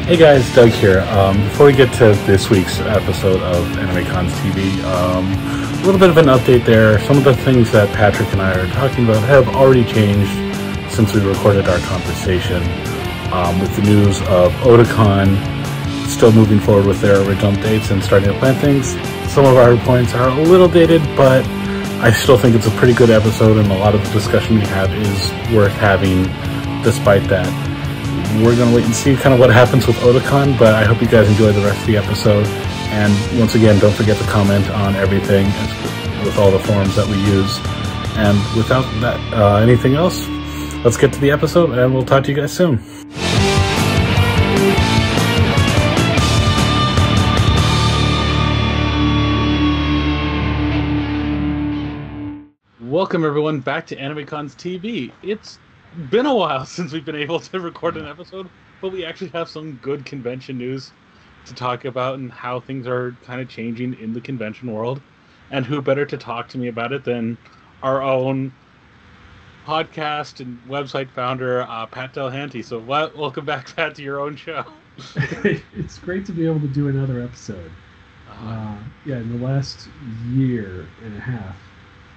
Hey guys, Doug here. Before we get to this week's episode of AnimeCons TV, a little bit of an update there. Some of the things that Patrick and I are talking about have already changed since we recorded our conversation. With the news of Otakon still moving forward with their original dates and starting to plan things, some of our points are a little dated, but I still think it's a pretty good episode, and a lot of the discussion we have is worth having despite that. We're going to wait and see kind of what happens with Otakon, but I hope you guys enjoy the rest of the episode. And once again, don't forget to comment on everything with all the forums that we use. And without that, anything else, let's get to the episode, and we'll talk to you guys soon. Welcome everyone back to AnimeCons TV. It's been a while since we've been able to record an episode, but we actually have some good convention news to talk about and how things are kind of changing in the convention world. And who better to talk to me about it than our own podcast and website founder, Pat Delhanty. So welcome back, Pat, to your own show. It's great to be able to do another episode. In the last year and a half,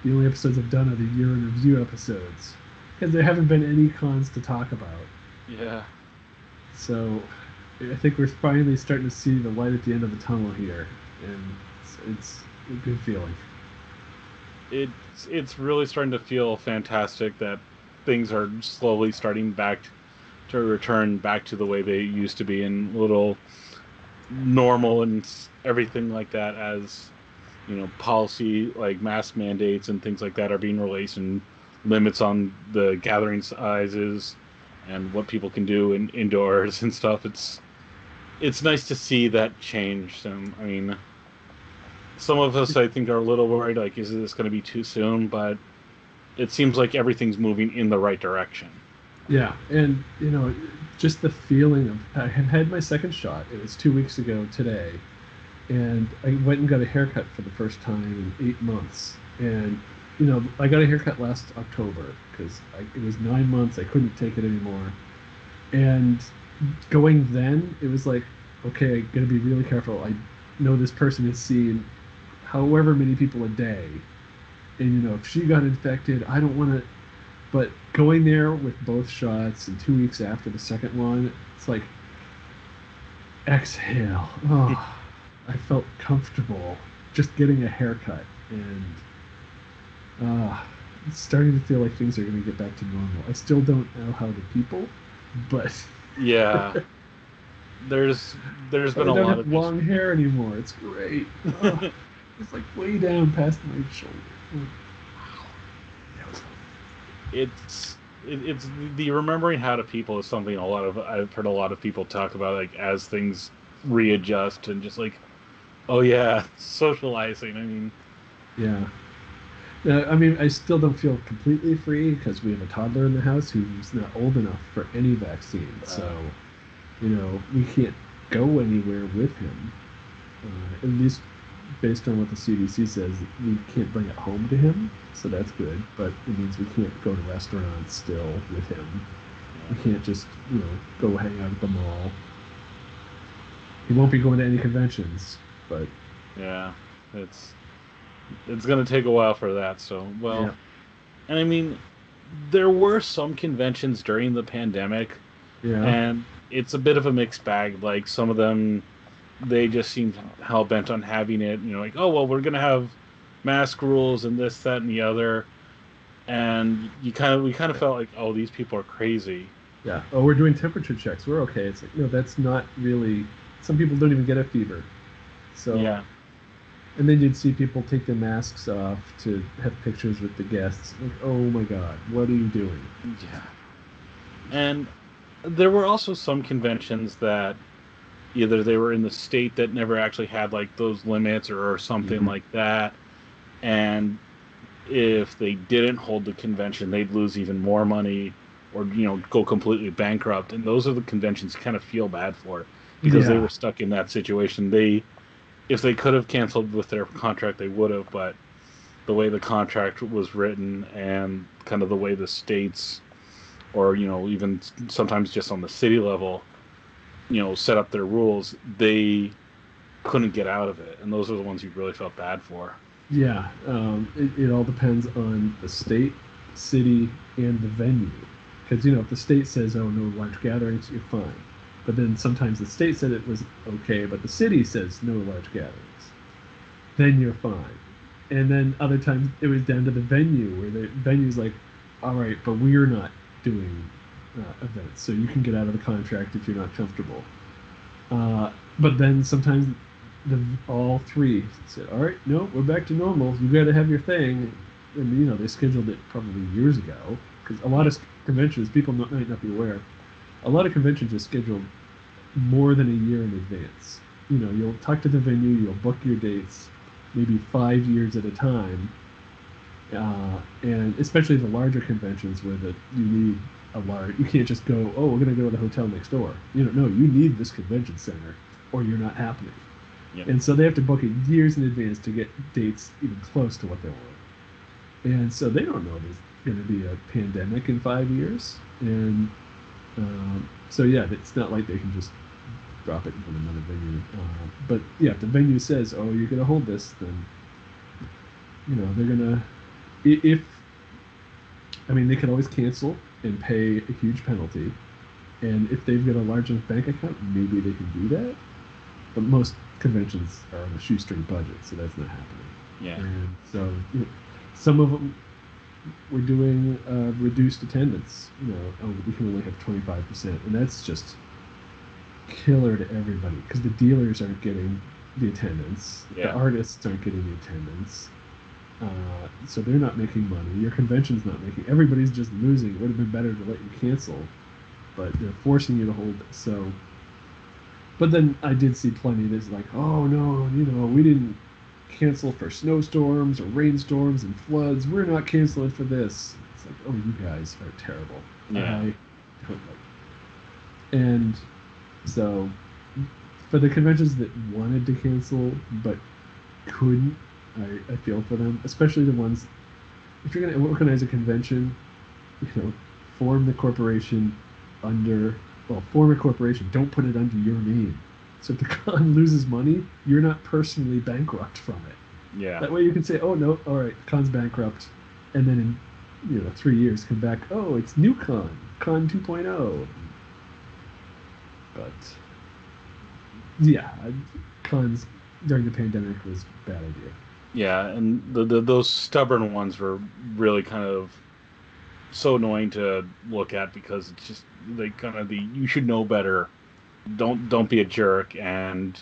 the only episodes I've done are the year in review episodes, because there haven't been any cons to talk about. Yeah. So I think we're finally starting to see the light at the end of the tunnel here, and it's a good feeling. It's really starting to feel fantastic that things are slowly starting to return back to the way they used to be, and a little normal and everything like that, as you know, policy like mask mandates and things like that are being released, and limits on the gathering sizes and what people can do indoors and stuff. It's nice to see that change. I mean, some of us, I think, are a little worried, like, is this going to be too soon? But it seems like everything's moving in the right direction. Yeah, and, you know, just the feeling of, I have had my second shot. It was 2 weeks ago today, and I went and got a haircut for the first time in 8 months. And you know, I got a haircut last October because it was 9 months. I couldn't take it anymore. And going then, it was like, okay, I got to be really careful. I know this person is seeing however many people a day. And, you know, if she got infected, I don't want to. But going there with both shots and 2 weeks after the second one, it's like, exhale. Oh, I felt comfortable just getting a haircut. And it's starting to feel like things are going to get back to normal. I still don't know how the people, but yeah, there's been a lot of. I don't have long hair anymore. It's great. It's like way down past my shoulder. It's the remembering how to people is something I've heard a lot of people talk about, like, as things readjust, and just like, oh yeah, socializing. I mean, yeah. I mean, I still don't feel completely free because we have a toddler in the house who's not old enough for any vaccine. So, you know, we can't go anywhere with him. At least based on what the CDC says, we can't bring it home to him. So that's good. But it means we can't go to restaurants still with him. We can't just, you know, go hang out at the mall. He won't be going to any conventions, but... yeah, it's going to take a while for that, so, well... Yeah. And I mean, there were some conventions during the pandemic, yeah, and it's a bit of a mixed bag. Like, some of them, they just seemed hell-bent on having it, you know, like, oh, well, we're going to have mask rules and this, that, and the other, and we kind of felt like, oh, these people are crazy. Yeah, oh, we're doing temperature checks, we're okay. It's like, no, that's not really... Some people don't even get a fever, so... Yeah. And then you'd see people take their masks off to have pictures with the guests. Like, oh my God, what are you doing? Yeah. And there were also some conventions that either they were in the state that never actually had, like, those limits or something like that. And if they didn't hold the convention, they'd lose even more money or, you know, go completely bankrupt. And those are the conventions you kind of feel bad for, because they were stuck in that situation. If they could have canceled with their contract, they would have, but the way the contract was written and kind of the way the states, or, you know, even sometimes just on the city level, set up their rules, they couldn't get out of it, and those are the ones you really felt bad for. Yeah, it all depends on the state, city, and the venue. Because if the state says, "Oh, no large gatherings," you're fine. But then sometimes the state said it was okay, but the city says no large gatherings. Then you're fine. And then other times it was down to the venue, where the venue's like, "All right, but we're not doing events, so you can get out of the contract if you're not comfortable." But then sometimes all three said, "All right, no, we're back to normal. You got to have your thing." And they scheduled it probably years ago, because a lot of conventions, people might not be aware, a lot of conventions are scheduled more than a year in advance. You'll talk to the venue, you'll book your dates, maybe 5 years at a time, and especially the larger conventions where you need you can't just go, "Oh, we're going to go to the hotel next door." No, you need this convention center, or you're not happening. Yep. And so they have to book it years in advance to get dates even close to what they want. And so they don't know there's going to be a pandemic in 5 years. And so, yeah, it's not like they can just drop it from another venue. But, yeah, if the venue says, "Oh, you're going to hold this," then, they're going to, they can always cancel and pay a huge penalty. And if they've got a large enough bank account, maybe they can do that. But most conventions are on a shoestring budget, so that's not happening. Yeah. And so some of them we're doing reduced attendance. We can only have 25%, and that's just killer to everybody, because the dealers aren't getting the attendance, the artists aren't getting the attendance, so they're not making money. Your convention's not making. Everybody's just losing. It would have been better to let you cancel, but they're forcing you to hold it. So. But then I did see plenty that's like, "Oh, no, we didn't cancel for snowstorms or rainstorms and floods. We're not canceling for this." It's like, "Oh, you guys are terrible." Yeah. I don't like it. And so for the conventions that wanted to cancel but couldn't, I feel for them, especially the ones, if you're going to organize a convention, form the corporation form a corporation. Don't put it under your name. So if the con loses money, you're not personally bankrupt from it. Yeah. That way you can say, "Oh, no, all right, con's bankrupt," and then in 3 years come back, "Oh, it's new con 2.0." But yeah, cons during the pandemic was a bad idea. Yeah, and those stubborn ones were really kind of so annoying to look at, because it's just you should know better. Don't be a jerk, and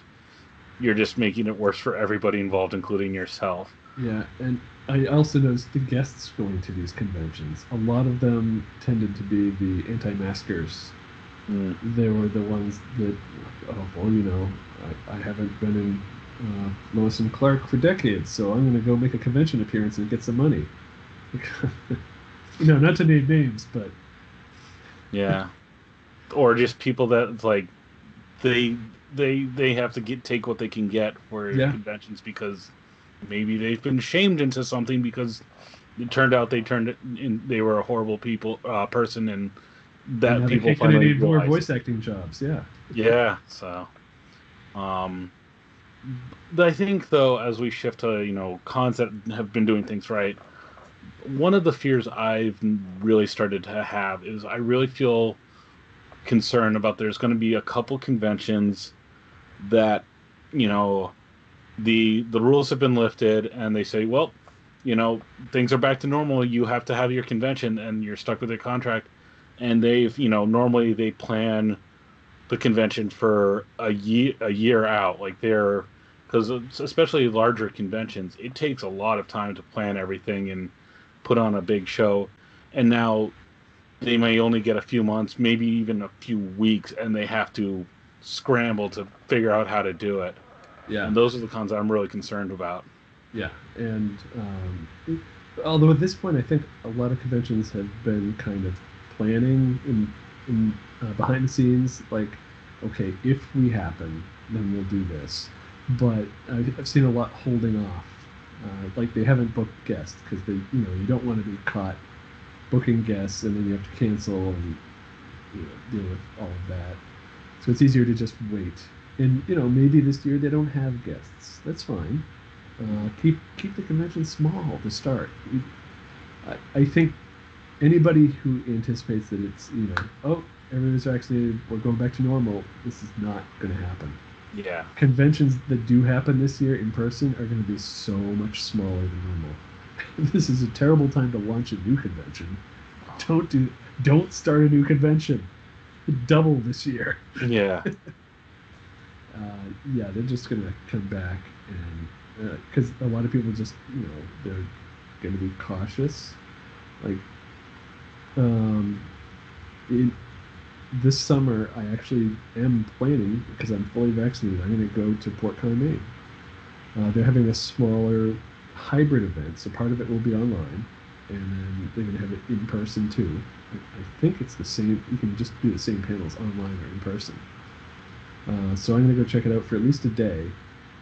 you're just making it worse for everybody involved, including yourself. Yeah, and I also noticed the guests going to these conventions. A lot of them tended to be the anti-maskers. They were the ones that, I haven't been in Lewis and Clark for decades, so I'm going to go make a convention appearance and get some money. Not to name names, but yeah, or just people that they have to take what they can get for conventions, because maybe they've been shamed into something because it turned out they were a horrible person, and that and people finally need more voice acting jobs. Yeah. So, I think, though, as we shift to cons that have been doing things right, one of the fears I've really started to have is I really feel concerned about there's going to be a couple conventions that the rules have been lifted, and they say, "Well, things are back to normal. You have to have your convention," and you're stuck with your contract. And they've normally they plan the convention for a year out, because especially larger conventions, it takes a lot of time to plan everything and put on a big show, and now they may only get a few months, maybe even a few weeks, and they have to scramble to figure out how to do it. Yeah. And those are the cons I'm really concerned about. Yeah, and although at this point I think a lot of conventions have been kind of planning in behind the scenes, like, okay, if we happen, then we'll do this. But I've seen a lot holding off. Like, they haven't booked guests because you don't want to be caught booking guests and then you have to cancel and deal with all of that. So it's easier to just wait. And maybe this year they don't have guests. That's fine. Keep the convention small to start. I think anybody who anticipates that it's oh, everybody's vaccinated, we're going back to normal. This is not going to happen. Yeah. Conventions that do happen this year in person are going to be so much smaller than normal. This is a terrible time to launch a new convention. Don't start a new convention. Double this year. Yeah. Yeah, they're just gonna come back, and because a lot of people just they're gonna be cautious. Like, in this summer, I actually am planning, because I'm fully vaccinated. I'm gonna go to Port Con, Maine. They're having a smaller hybrid event, so part of it will be online, and then they're gonna have it in person too. I think it's the same. You can just do the same panels online or in person. So I'm going to go check it out for at least a day.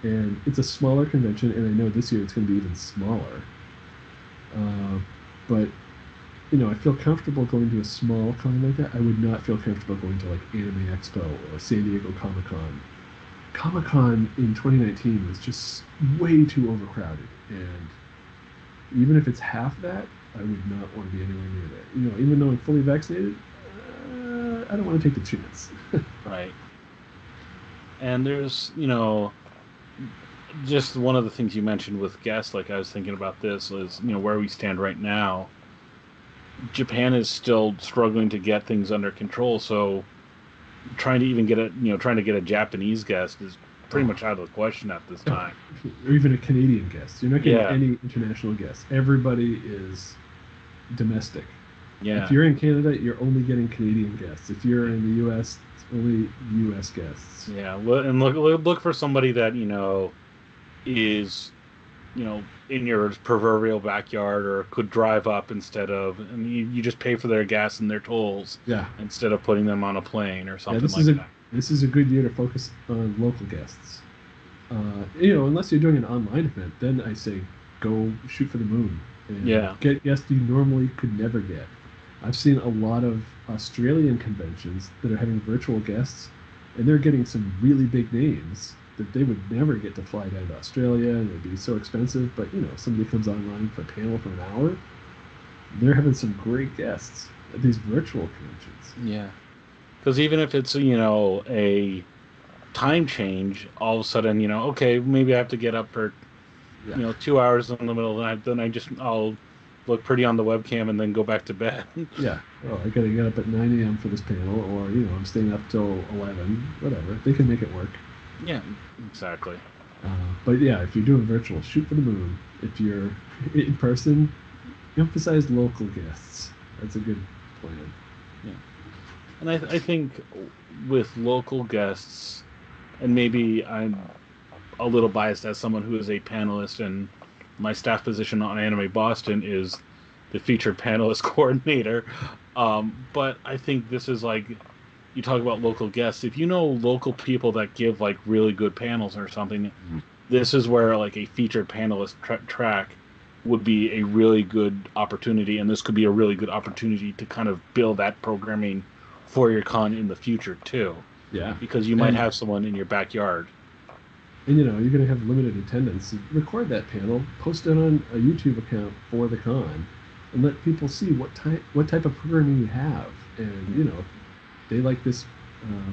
And it's a smaller convention, and I know this year it's going to be even smaller. But, I feel comfortable going to a small con like that. I would not feel comfortable going to like Anime Expo or San Diego Comic-Con. Comic-Con in 2019 was just way too overcrowded. And even if it's half that, I would not want to be anywhere near that. Even though I'm fully vaccinated, I don't want to take the chance. Right. And there's, just one of the things you mentioned with guests, like I was thinking about this, is, where we stand right now. Japan is still struggling to get things under control, so trying to even get a Japanese guest is pretty much out of the question at this time. Or even a Canadian guest. You're not getting any international guests. Everybody is domestic. Yeah. If you're in Canada, you're only getting Canadian guests. If you're in the U.S., it's only U.S. guests. Yeah, and look for somebody that is in your proverbial backyard, or could drive up instead of, and you just pay for their gas and their tolls. Yeah. Instead of putting them on a plane or something that. This is a good year to focus on local guests. Unless you're doing an online event, then I say go shoot for the moon and get guests you normally could never get. I've seen a lot of Australian conventions that are having virtual guests, and they're getting some really big names that they would never get to fly down to Australia, and it'd be so expensive. But somebody comes online for a panel for an hour, they're having some great guests at these virtual conventions. Yeah, because even if it's a time change, all of a sudden okay, maybe I have to get up for 2 hours in the middle of the night, then I'll look pretty on the webcam and then go back to bed. Yeah. Oh, I gotta get up at 9 a.m. for this panel, or I'm staying up till 11. Whatever. They can make it work. Yeah, exactly. But yeah, if you're doing virtual, shoot for the moon. If you're in person, emphasize local guests. That's a good plan. Yeah. And I think with local guests, and maybe I'm a little biased as someone who is a panelist, and my staff position on Anime Boston is the featured panelist coordinator. But I think this is like, you talk about local guests. If you know local people that give like really good panels or something, this is where like a featured panelist track would be a really good opportunity, and this could be a really good opportunity to kind of build that programming for your con in the future too. Yeah. Because you might have someone in your backyard. And you're going to have limited attendance. Record that panel, post it on a YouTube account for the con, and let people see what type of programming you have. And if they like this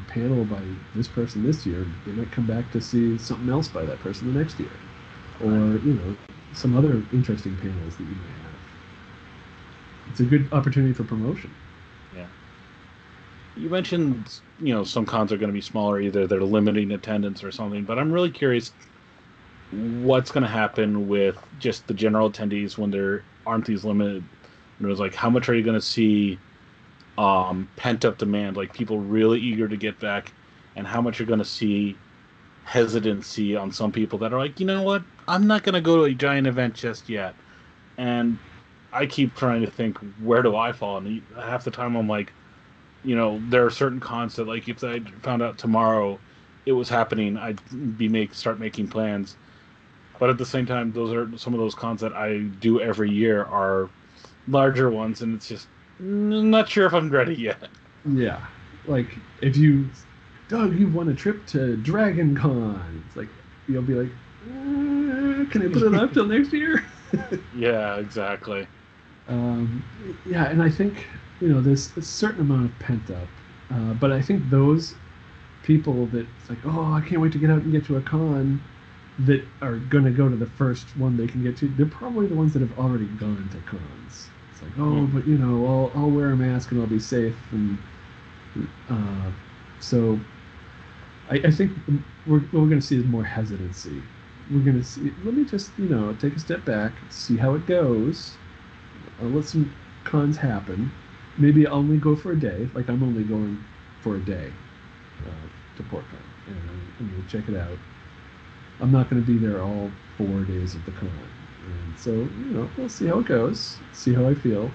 panel by this person this year, they might come back to see something else by that person the next year, or some other interesting panels that you may have. It's a good opportunity for promotion. Yeah. You mentioned, some cons are going to be smaller, either they're limiting attendance or something, but I'm really curious what's going to happen with just the general attendees when there aren't these limited. And it was like, how much are you going to see pent-up demand, like people really eager to get back, and how much you're going to see hesitancy on some people that are like, you know what, I'm not going to go to a giant event just yet. And I keep trying to think, where do I fall? And half the time I'm like, there are certain cons that, like, if I found out tomorrow it was happening, I'd start making plans. But at the same time, those are some of those cons that I do every year are larger ones, and it's just not sure if I'm ready yet. Yeah, like if you Doug, you've won a trip to Dragon Con. It's like, you'll be like, can I put it off till next year? Yeah, exactly. Um, yeah, and I think, there's a certain amount of pent up. But I think those people that it's like, oh, I can't wait to get out and get to a con, that are going to go to the first one they can get to, they're probably the ones that have already gone to cons. It's like, oh, but I'll wear a mask and I'll be safe, and uh, so I think what we're going to see is more hesitancy. We're going to see. Let me just take a step back, see how it goes. I'll let some cons happen. Maybe I'll only go for a day. Like I'm only going for a day to PortCon, and I'm going to check it out. I'm not going to be there all 4 days of the con, and so we'll see how it goes, see how I feel.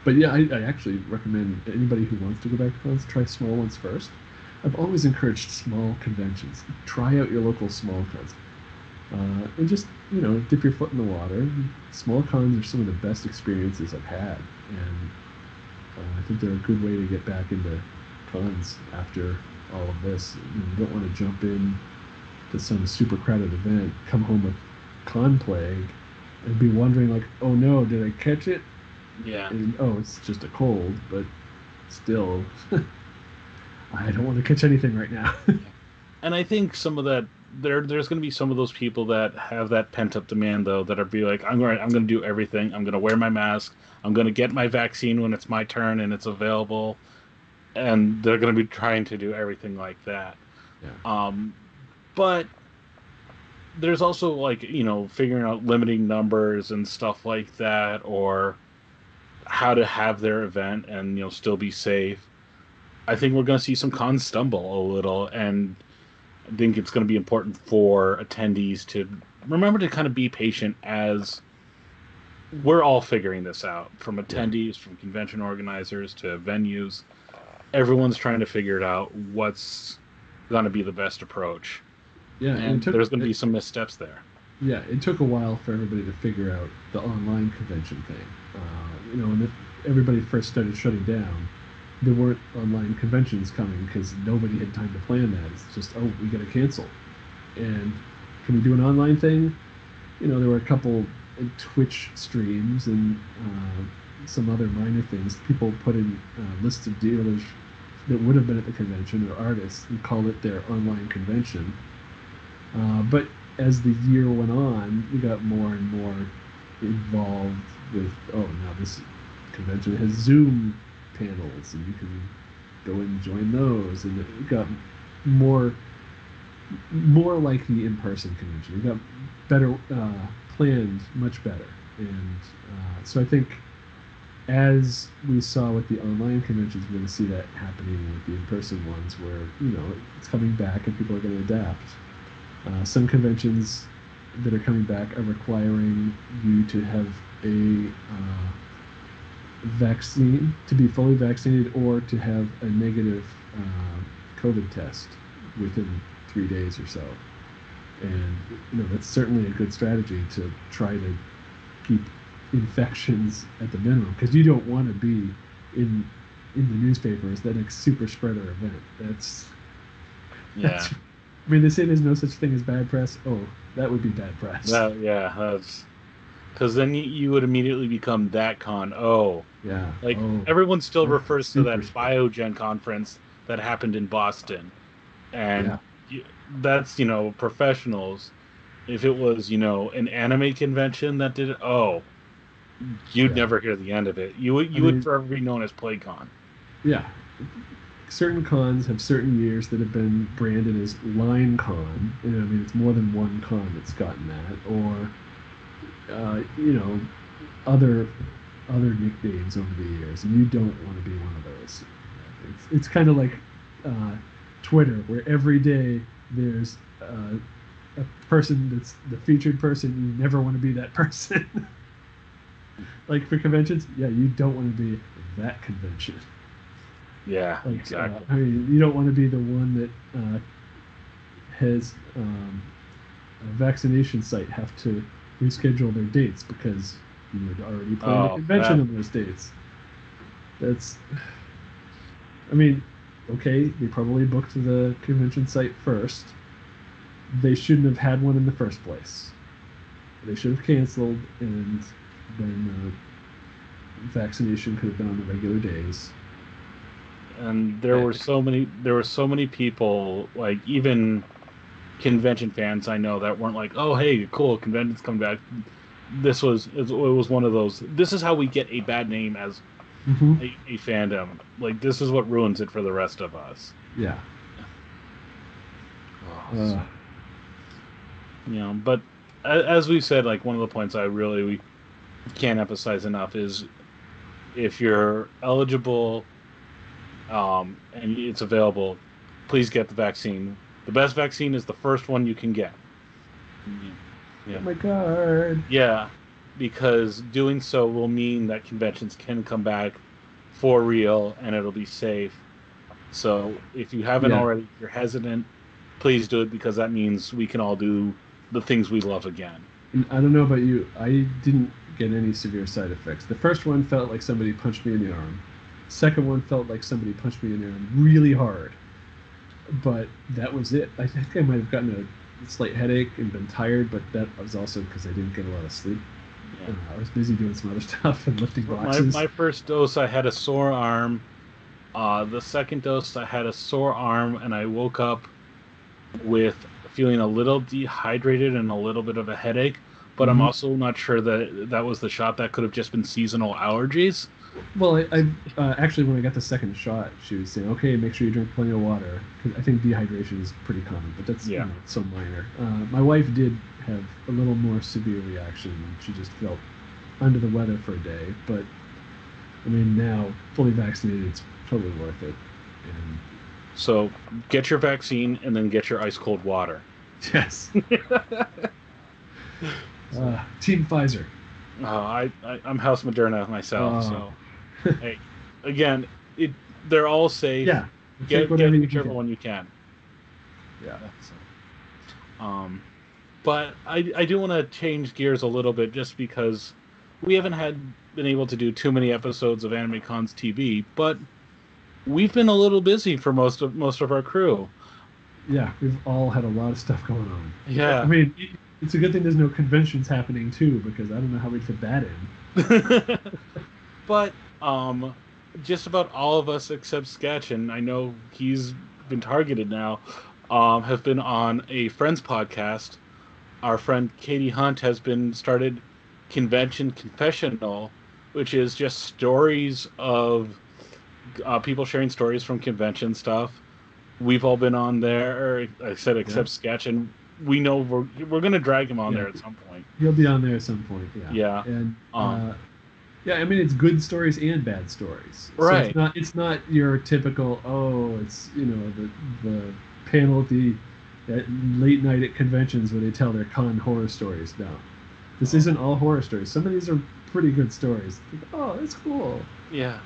But yeah, I actually recommend anybody who wants to go back to cons try small ones first. I've always encouraged small conventions. Try out your local small cons, and just dip your foot in the water. Small cons are some of the best experiences I've had, and I think they're a good way to get back into cons after all of this. You don't want to jump in to some super crowded event, come home with con plague, and be wondering like, oh no, did I catch it? Yeah. And oh, it's just a cold, but still, I don't want to catch anything right now. And I think some of that there's going to be some of those people that have that pent up demand though that are be like I'm going to do everything. I'm going to wear my mask. I'm going to get my vaccine when it's my turn and it's available, and they're going to be trying to do everything like that. Yeah. But there's also like figuring out limiting numbers and stuff like that, or how to have their event and still be safe. I think we're going to see some cons stumble a little, and I think it's going to be important for attendees to remember to kind of be patient as we're all figuring this out. From attendees, from convention organizers to venues, everyone's trying to figure it out what's going to be the best approach. Yeah, and there's going to be some missteps there. Yeah, it took a while for everybody to figure out the online convention thing. When everybody first started shutting down, there weren't online conventions coming because nobody had time to plan that. It's just, oh, we got to cancel. And can we do an online thing? There were a couple Twitch streams and some other minor things. People put in lists of dealers that would have been at the convention or artists and called it their online convention. But as the year went on, we got more and more involved with, oh, now this convention has Zoom panels, and you can go and join those, and it got more like the in-person convention. It got better planned, much better, and so I think as we saw with the online conventions, we're going to see that happening with the in-person ones, where it's coming back and people are going to adapt. Some conventions that are coming back are requiring you to have a vaccine, to be fully vaccinated, or to have a negative COVID test within 3 days or so. And that's certainly a good strategy to try to keep infections at the minimum, because you don't want to be in the newspapers that next super spreader event. That's I mean, they say there's no such thing as bad press. Oh, that would be bad press. That's because then you would immediately become that con. Oh, yeah. Like everyone still refers to that spread. Biogen conference that happened in Boston, and that's professionals. If it was an anime convention that did it, you'd never hear the end of it. You would forever be known as PlayCon. Yeah. Certain cons have certain years that have been branded as Line Con. It's more than one con that's gotten that, or other nicknames over the years, and you don't want to be one of those. It's kind of like Twitter, where every day there's a person that's the featured person. You never want to be that person. Like for conventions, you don't want to be that convention. Yeah, exactly. You don't want to be the one that has a vaccination site have to reschedule their dates because you had already planned a convention on those dates. okay, they probably booked the convention site first. They shouldn't have had one in the first place. They should have canceled, and then vaccination could have been on the regular days. And there were so many people, like even convention fans I know, that weren't like, oh hey, cool, convention's coming back. It was one of those. This is how we get a bad name as Mm-hmm. a fandom. Like this is what ruins it for the rest of us. Yeah. Oh, but as we said, like one of the points we can't emphasize enough is if you're eligible, and it's available, please get the vaccine. The best vaccine is the first one you can get. Yeah. Oh my god. Yeah, because doing so will mean that conventions can come back for real and it'll be safe. So if you haven't already, if you're hesitant, please do it, because that means we can all do the things we love again. And I don't know about you, I didn't get any severe side effects. The first one felt like somebody punched me in the arm. Second one felt like somebody punched me in the arm really hard. But that was it. I think I might have gotten a slight headache and been tired, but that was also because I didn't get a lot of sleep. Yeah. I was busy doing some other stuff and lifting My, boxes. my first dose, I had a sore arm. The second dose, I had a sore arm, and I woke up with feeling a little dehydrated and a little bit of a headache. But I'm also not sure that that was the shot. That could have just been seasonal allergies. Well, I actually, when I got the second shot, she was saying, "Okay, make sure you drink plenty of water." 'Cause I think dehydration is pretty common, but that's so minor. My wife did have a little more severe reaction. She just felt under the weather for a day. But I mean, now fully vaccinated, it's totally worth it. And So get your vaccine and then get your ice cold water. yes, Team Pfizer. I'm House Moderna myself, so hey, again, they're all safe. Yeah, Get whichever one you can. Yeah. But I do want to change gears a little bit, just because we haven't been able to do too many episodes of AnimeCons TV, but we've been a little busy for most of our crew. Yeah, we've all had a lot of stuff going on. Yeah. I mean, it's a good thing there's no conventions happening too, because I don't know how we'd fit that in. But just about all of us except Sketch, and I know he's been targeted now, have been on a friend's podcast. Our friend Katie Hunt has started Convention Confessional, which is just stories of people sharing stories from convention stuff. We've all been on there, or I said except Sketch, and we know we're going to drag him on there at some point. He'll be on there at some point, Yeah. And yeah, I mean, it's good stories and bad stories. Right. So it's not your typical, it's the panel at late night at conventions where they tell their con horror stories. No, this isn't all horror stories. Some of these are pretty good stories. Oh, that's cool. Yeah.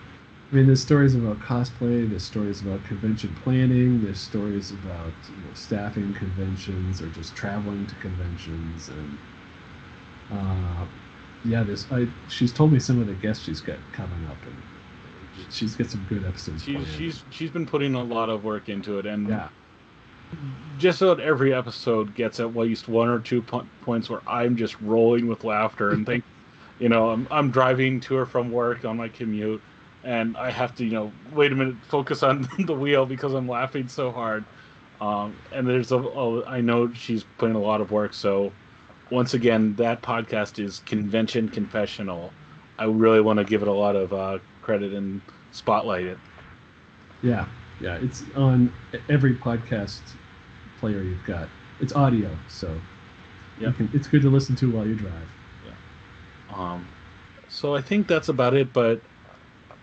I mean, there's stories about cosplay, there's stories about convention planning, there's stories about staffing conventions or just traveling to conventions, and she's told me some of the guests she's got coming up, and she's got some good episodes planned. She's been putting a lot of work into it, and just about every episode gets at least one or two points where I'm just rolling with laughter and think, I'm driving to or from work on my commute, and I have to, wait a minute, focus on the wheel because I'm laughing so hard. And there's I know she's putting a lot of work, so once again, that podcast is Convention Confessional. I really want to give it a lot of credit and spotlight it. Yeah, it's on every podcast player you've got. It's audio, so it's good to listen to while you drive. Yeah. So I think that's about it, but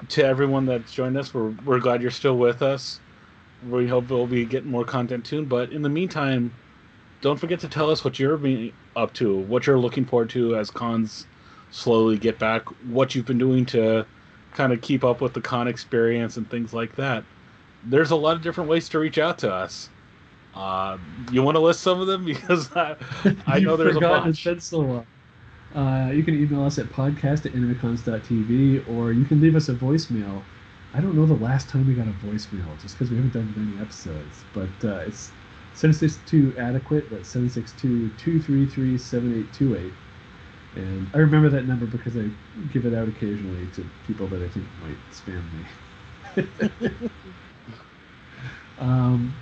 to everyone that's joined us, we're glad you're still with us. We hope we'll be getting more content soon, but in the meantime, don't forget to tell us what you're being up to, what you're looking forward to as cons slowly get back, what you've been doing to kind of keep up with the con experience and things like that. There's a lot of different ways to reach out to us. You want to list some of them? Because I know there's a bunch. It's been so long. You can email us at podcast@animecons.tv, or you can leave us a voicemail I don't know the last time we got a voicemail, just because we haven't done many episodes. But it's 762 adequate. That's 762-233-7828. And I remember that number because I give it out occasionally to people that I think might spam me.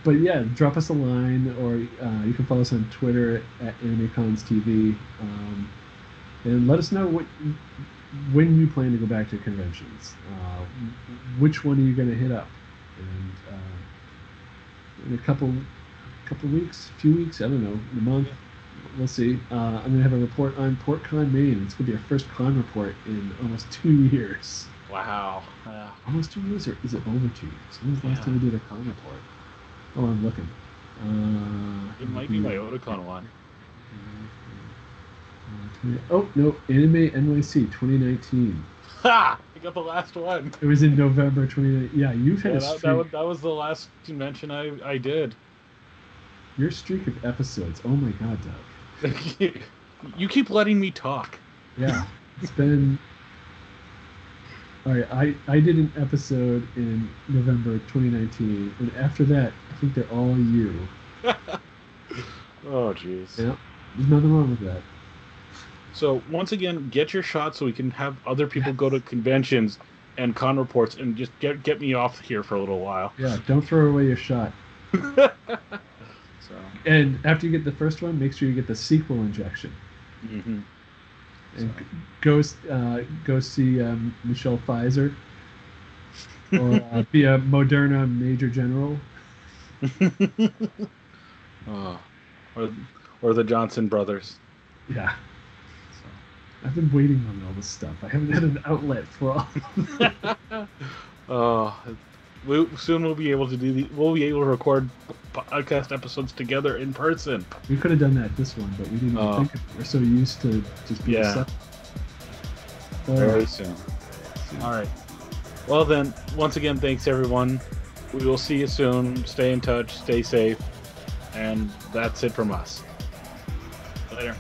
But yeah, drop us a line, or you can follow us on Twitter at AnimeCons TV, and let us know when you plan to go back to conventions. Which one are you going to hit up? And in a couple weeks, few weeks, I don't know, in a month, we'll see. I'm going to have a report on PortCon Maine. It's going to be our first con report in almost 2 years. Wow. Almost 2 years, or is it over 2 years? When was the last time we did a con report? Oh, I'm looking. It might be my Otakon one. Oh, no, Anime NYC 2019. Ha! I got the last one. It was in November 2019. Yeah, you've had a streak. That was the last convention I did. Your streak of episodes. Oh my god, Doug. You keep letting me talk. Yeah, it's been... All right, I did an episode in November 2019, and after that, I think they're all you. Oh, jeez. Yeah, there's nothing wrong with that. So, once again, get your shot so we can have other people go to conventions and con reports and just get me off here for a little while. Yeah, don't throw away your shot. And after you get the first one, make sure you get the sequel injection. Mm-hmm. And go see Michelle Pfizer, or be a Moderna Major General. Or the Johnson brothers. Yeah. So, I've been waiting on all this stuff. I haven't had an outlet for all. Soon we'll be able to we'll be able to record podcast episodes together in person. We could have done that this one, but we didn't think of it. We're so used to just being stuck. Very soon. All right. Well then, once again, thanks everyone. We will see you soon. Stay in touch. Stay safe. And that's it from us. Later.